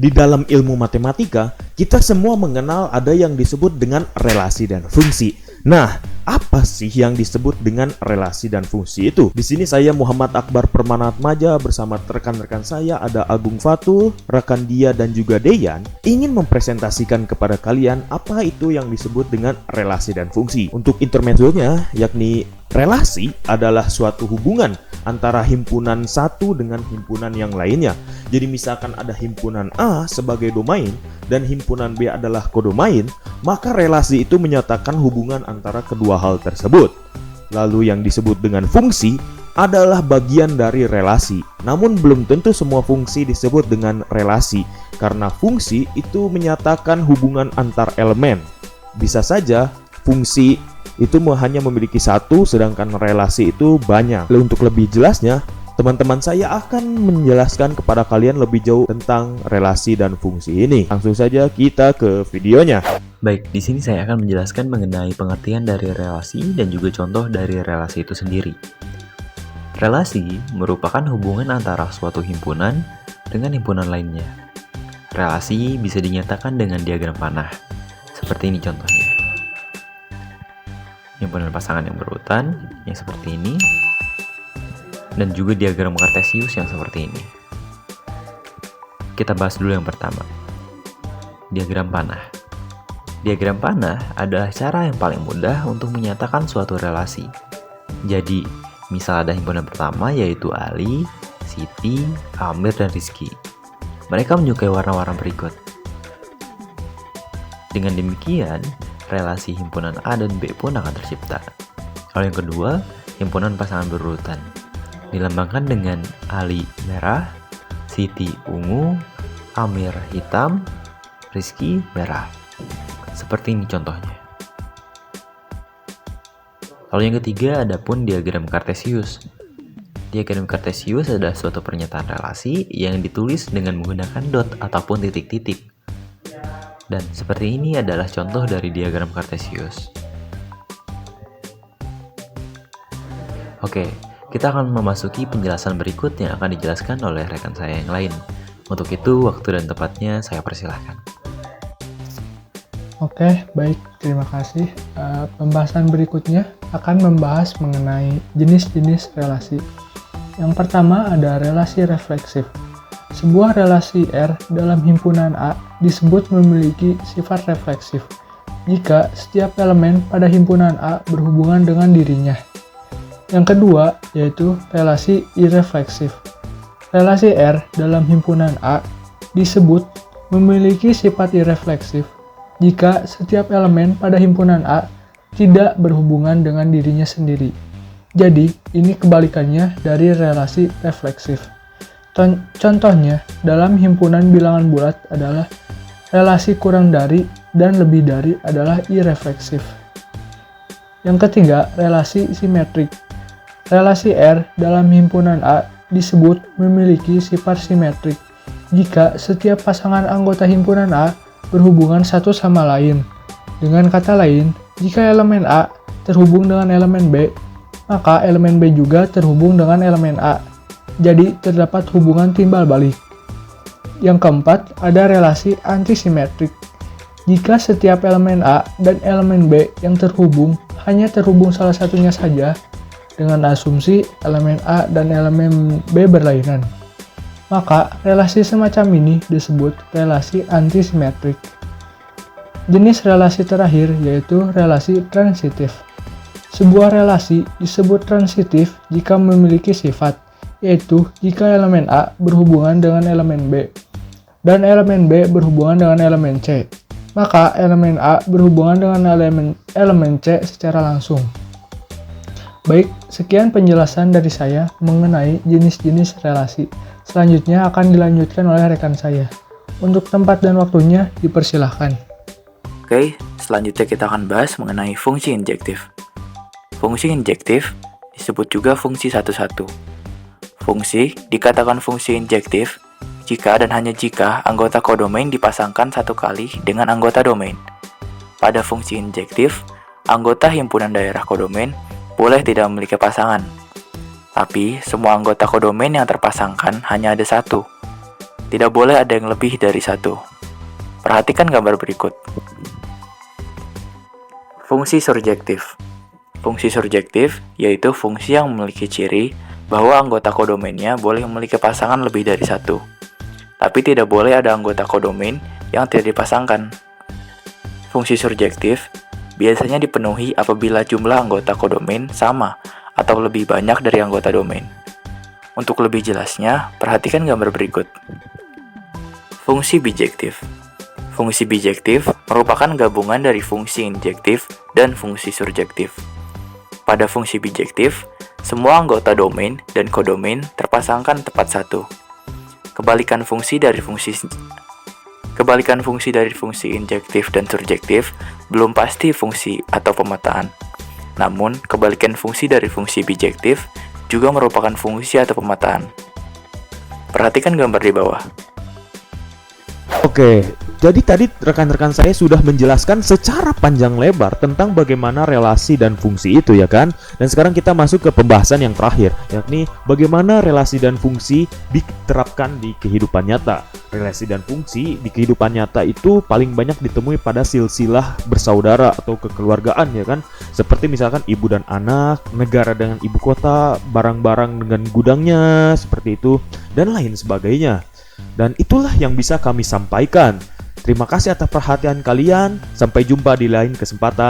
Di dalam ilmu matematika, kita semua mengenal ada yang disebut dengan relasi dan fungsi. Nah, apa sih yang disebut dengan relasi dan fungsi itu? Di sini saya Muhammad Akbar Permanatmaja bersama rekan-rekan saya ada Agung Fatul, rekan dia dan juga Deyan ingin mempresentasikan kepada kalian apa itu yang disebut dengan relasi dan fungsi. Untuk intermezzonya, yakni relasi adalah suatu hubungan antara himpunan satu dengan himpunan yang lainnya. Jadi misalkan ada himpunan A sebagai domain dan himpunan B adalah kodomain, maka relasi itu menyatakan hubungan antara kedua hal tersebut. Lalu yang disebut dengan fungsi adalah bagian dari relasi. Namun belum tentu semua fungsi disebut dengan relasi, karena fungsi itu menyatakan hubungan antar elemen. Bisa saja fungsi itu hanya memiliki satu, sedangkan relasi itu banyak. Untuk lebih jelasnya, teman-teman saya akan menjelaskan kepada kalian lebih jauh tentang relasi dan fungsi ini. Langsung saja kita ke videonya. Baik, di sini saya akan menjelaskan mengenai pengertian dari relasi dan juga contoh dari relasi itu sendiri. Relasi merupakan hubungan antara suatu himpunan dengan himpunan lainnya. Relasi bisa dinyatakan dengan diagram panah. Seperti ini contohnya. Himpunan pasangan yang berurutan, yang seperti ini, dan juga diagram kartesius yang seperti ini. Kita bahas dulu yang pertama, diagram panah. Diagram panah adalah cara yang paling mudah untuk menyatakan suatu relasi. Jadi, misal ada himpunan pertama yaitu Ali, Siti, Amir, dan Rizky. Mereka menyukai warna-warna berikut. Dengan demikian, relasi himpunan A dan B pun akan tercipta. Lalu yang kedua, himpunan pasangan berurutan. Dilambangkan dengan Ali merah, Siti ungu, Amir hitam, Rizky merah. Seperti ini contohnya. Lalu yang ketiga, ada pun diagram kartesius. Diagram kartesius adalah suatu pernyataan relasi yang ditulis dengan menggunakan dot ataupun titik-titik. Dan seperti ini adalah contoh dari diagram kartesius. Oke, kita akan memasuki penjelasan berikut yang akan dijelaskan oleh rekan saya yang lain. Untuk itu, waktu dan tempatnya saya persilahkan. Oke, baik. Terima kasih. Pembahasan berikutnya akan membahas mengenai jenis-jenis relasi. Yang pertama ada relasi refleksif. Sebuah relasi R dalam himpunan A disebut memiliki sifat refleksif jika setiap elemen pada himpunan A berhubungan dengan dirinya. Yang kedua yaitu relasi irefleksif. Relasi R dalam himpunan A disebut memiliki sifat irefleksif jika setiap elemen pada himpunan A tidak berhubungan dengan dirinya sendiri. Jadi, ini kebalikannya dari relasi refleksif. Contohnya, dalam himpunan bilangan bulat adalah relasi kurang dari dan lebih dari adalah irefleksif. Yang ketiga, relasi simetrik. Relasi R dalam himpunan A disebut memiliki sifat simetrik jika setiap pasangan anggota himpunan A berhubungan satu sama lain. Dengan kata lain, jika elemen A terhubung dengan elemen B, maka elemen B juga terhubung dengan elemen A. Jadi terdapat hubungan timbal balik. Yang keempat, ada relasi antisimetrik. Jika setiap elemen A dan elemen B yang terhubung hanya terhubung salah satunya saja, dengan asumsi elemen A dan elemen B berlainan, maka relasi semacam ini disebut relasi antisimetrik. Jenis relasi terakhir yaitu relasi transitif. Sebuah relasi disebut transitif jika memiliki sifat, yaitu jika elemen A berhubungan dengan elemen B, dan elemen B berhubungan dengan elemen C, maka elemen A berhubungan dengan elemen C secara langsung. Baik, sekian penjelasan dari saya mengenai jenis-jenis relasi. Selanjutnya akan dilanjutkan oleh rekan saya. Untuk tempat dan waktunya, dipersilahkan. Oke, selanjutnya kita akan bahas mengenai fungsi injektif. Fungsi injektif disebut juga fungsi satu-satu. Fungsi dikatakan fungsi injektif jika dan hanya jika anggota kodomain dipasangkan satu kali dengan anggota domain. Pada fungsi injektif, anggota himpunan daerah kodomain boleh tidak memiliki pasangan. Tapi, semua anggota kodomain yang terpasangkan hanya ada satu. Tidak boleh ada yang lebih dari satu. Perhatikan gambar berikut. Fungsi surjektif. Fungsi surjektif yaitu fungsi yang memiliki ciri bahwa anggota kodomainnya boleh memiliki pasangan lebih dari satu. Tapi tidak boleh ada anggota kodomain yang tidak dipasangkan. Fungsi surjektif biasanya dipenuhi apabila jumlah anggota kodomain sama atau lebih banyak dari anggota domain. Untuk lebih jelasnya, perhatikan gambar berikut. Fungsi bijektif. Fungsi bijektif merupakan gabungan dari fungsi injektif dan fungsi surjektif. Pada fungsi bijektif, semua anggota domain dan kodomain terpasangkan tepat satu. Kebalikan fungsi dari fungsi injektif dan surjektif belum pasti fungsi atau pemetaan. Namun, kebalikan fungsi dari fungsi bijektif juga merupakan fungsi atau pemetaan. Perhatikan gambar di bawah. Oke, jadi tadi rekan-rekan saya sudah menjelaskan secara panjang lebar tentang bagaimana relasi dan fungsi itu ya kan? Dan sekarang kita masuk ke pembahasan yang terakhir, yakni bagaimana relasi dan fungsi diterapkan di kehidupan nyata. Relasi dan fungsi di kehidupan nyata itu paling banyak ditemui pada silsilah bersaudara atau kekeluargaan ya kan? Seperti misalkan ibu dan anak, negara dengan ibu kota, barang-barang dengan gudangnya, seperti itu, dan lain sebagainya. Dan itulah yang bisa kami sampaikan. Terima kasih atas perhatian kalian. Sampai jumpa di lain kesempatan.